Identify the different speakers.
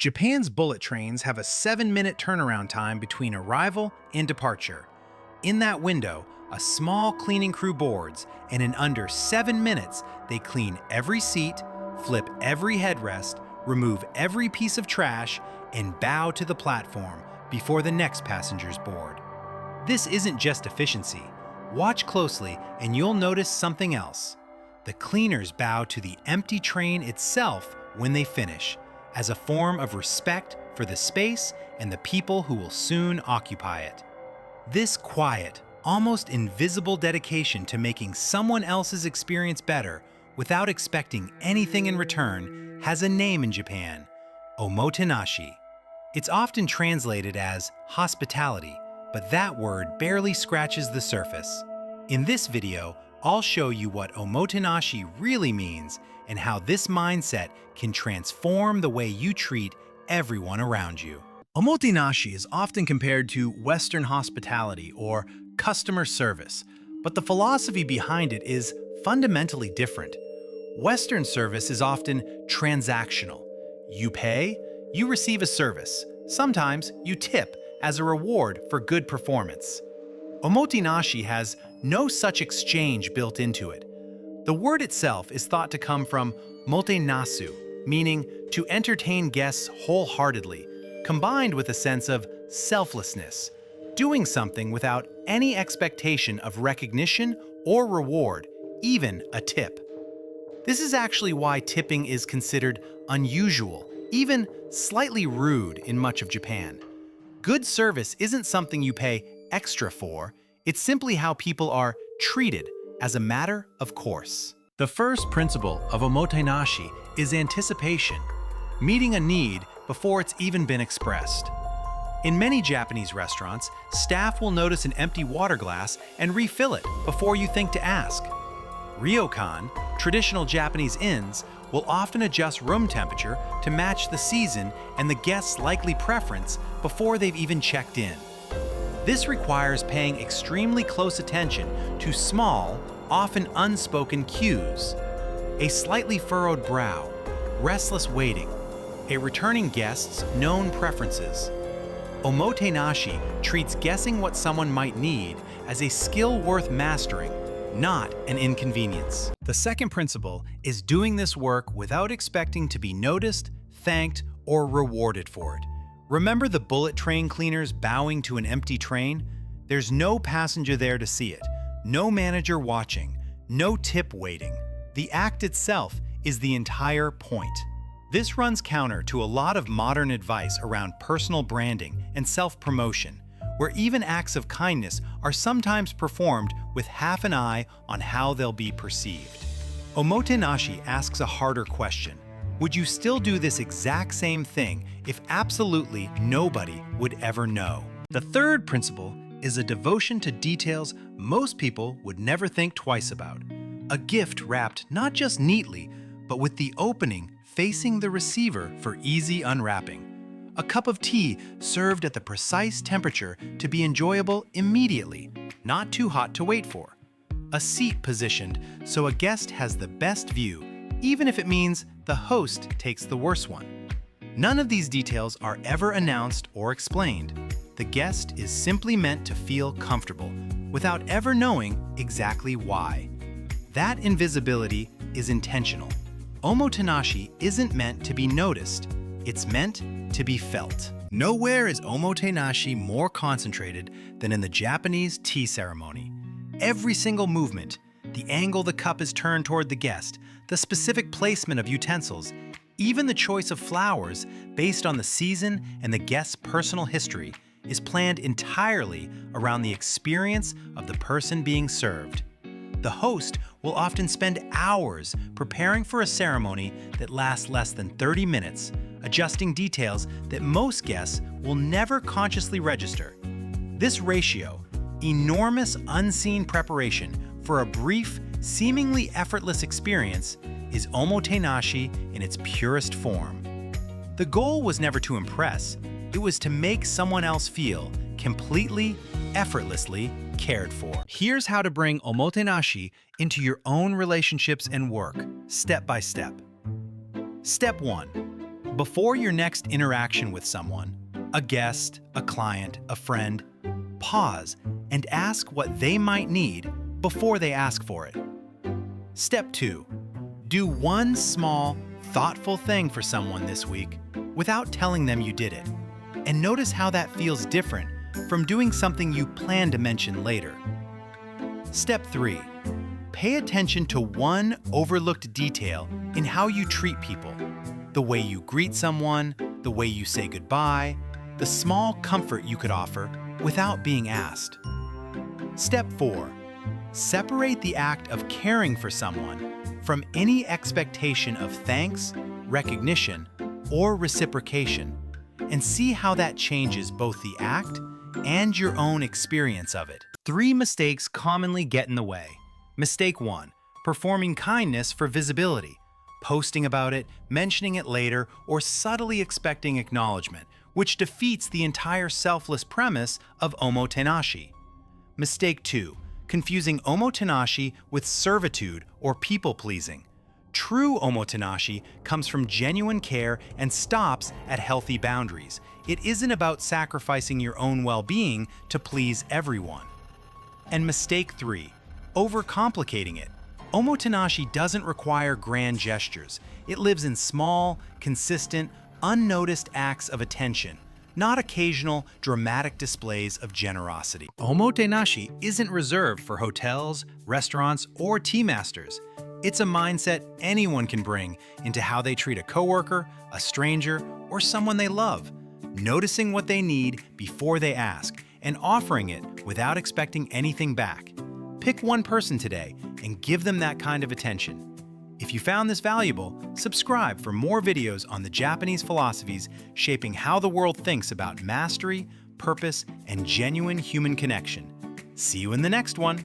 Speaker 1: Japan's bullet trains have a 7-minute turnaround time between arrival and departure. In that window, a small cleaning crew boards, and in under 7 minutes, they clean every seat, flip every headrest, remove every piece of trash, and bow to the platform before the next passengers board. This isn't just efficiency. Watch closely and you'll notice something else. The cleaners bow to the empty train itself when they finish, as a form of respect for the space and the people who will soon occupy it. This quiet, almost invisible dedication to making someone else's experience better without expecting anything in return has a name in Japan: Omotenashi. It's often translated as hospitality, but that word barely scratches the surface. In this video, I'll show you what Omotenashi really means and how this mindset can transform the way you treat everyone around you. Omotenashi is often compared to Western hospitality or customer service, but the philosophy behind it is fundamentally different. Western service is often transactional. You pay, you receive a service. Sometimes you tip as a reward for good performance. Omotenashi has no such exchange built into it. The word itself is thought to come from motenasu, meaning to entertain guests wholeheartedly, combined with a sense of selflessness, doing something without any expectation of recognition or reward, even a tip. This is actually why tipping is considered unusual, even slightly rude in much of Japan. Good service isn't something you pay extra for, it's simply how people are treated as a matter of course. The first principle of Omotenashi is anticipation, meeting a need before it's even been expressed. In many Japanese restaurants, staff will notice an empty water glass and refill it before you think to ask. Ryokan, traditional Japanese inns, will often adjust room temperature to match the season and the guest's likely preference before they've even checked in. This requires paying extremely close attention to small, often unspoken cues. A slightly furrowed brow, restless waiting, a returning guest's known preferences. Omotenashi treats guessing what someone might need as a skill worth mastering, not an inconvenience. The second principle is doing this work without expecting to be noticed, thanked, or rewarded for it. Remember the bullet train cleaners bowing to an empty train? There's no passenger there to see it, no manager watching, no tip waiting. The act itself is the entire point. This runs counter to a lot of modern advice around personal branding and self-promotion, where even acts of kindness are sometimes performed with half an eye on how they'll be perceived. Omotenashi asks a harder question. Would you still do this exact same thing if absolutely nobody would ever know? The third principle is a devotion to details most people would never think twice about. A gift wrapped not just neatly, but with the opening facing the receiver for easy unwrapping. A cup of tea served at the precise temperature to be enjoyable immediately, not too hot to wait for. A seat positioned so a guest has the best view, even if it means the host takes the worst one. None of these details are ever announced or explained. The guest is simply meant to feel comfortable, without ever knowing exactly why. That invisibility is intentional. Omotenashi isn't meant to be noticed, it's meant to be felt. Nowhere is Omotenashi more concentrated than in the Japanese tea ceremony. Every single movement, the angle the cup is turned toward the guest, the specific placement of utensils, even the choice of flowers based on the season and the guest's personal history, is planned entirely around the experience of the person being served. The host will often spend hours preparing for a ceremony that lasts less than 30 minutes, adjusting details that most guests will never consciously register. This ratio, enormous unseen preparation for a brief, seemingly effortless experience, is Omotenashi in its purest form. The goal was never to impress, it was to make someone else feel completely, effortlessly cared for. Here's how to bring Omotenashi into your own relationships and work, step by step. Step 1. Before your next interaction with someone, a guest, a client, a friend, pause and ask what they might need before they ask for it. Step 2. Do one small, thoughtful thing for someone this week without telling them you did it, and notice how that feels different from doing something you plan to mention later. Step 3. Pay attention to one overlooked detail in how you treat people. The way you greet someone, the way you say goodbye, the small comfort you could offer without being asked. Step 4. Separate the act of caring for someone from any expectation of thanks, recognition, or reciprocation, and see how that changes both the act and your own experience of it. 3 mistakes commonly get in the way. Mistake 1. Performing kindness for visibility. Posting about it, mentioning it later, or subtly expecting acknowledgement, which defeats the entire selfless premise of Omotenashi. Mistake 2. Confusing Omotenashi with servitude or people-pleasing. True Omotenashi comes from genuine care and stops at healthy boundaries. It isn't about sacrificing your own well-being to please everyone. And mistake 3. Overcomplicating it. Omotenashi doesn't require grand gestures. It lives in small, consistent, unnoticed acts of attention, not occasional, dramatic displays of generosity. Omotenashi isn't reserved for hotels, restaurants, or tea masters. It's a mindset anyone can bring into how they treat a coworker, a stranger, or someone they love, noticing what they need before they ask, and offering it without expecting anything back. Pick one person today and give them that kind of attention. If you found this valuable, subscribe for more videos on the Japanese philosophies shaping how the world thinks about mastery, purpose, and genuine human connection. See you in the next one.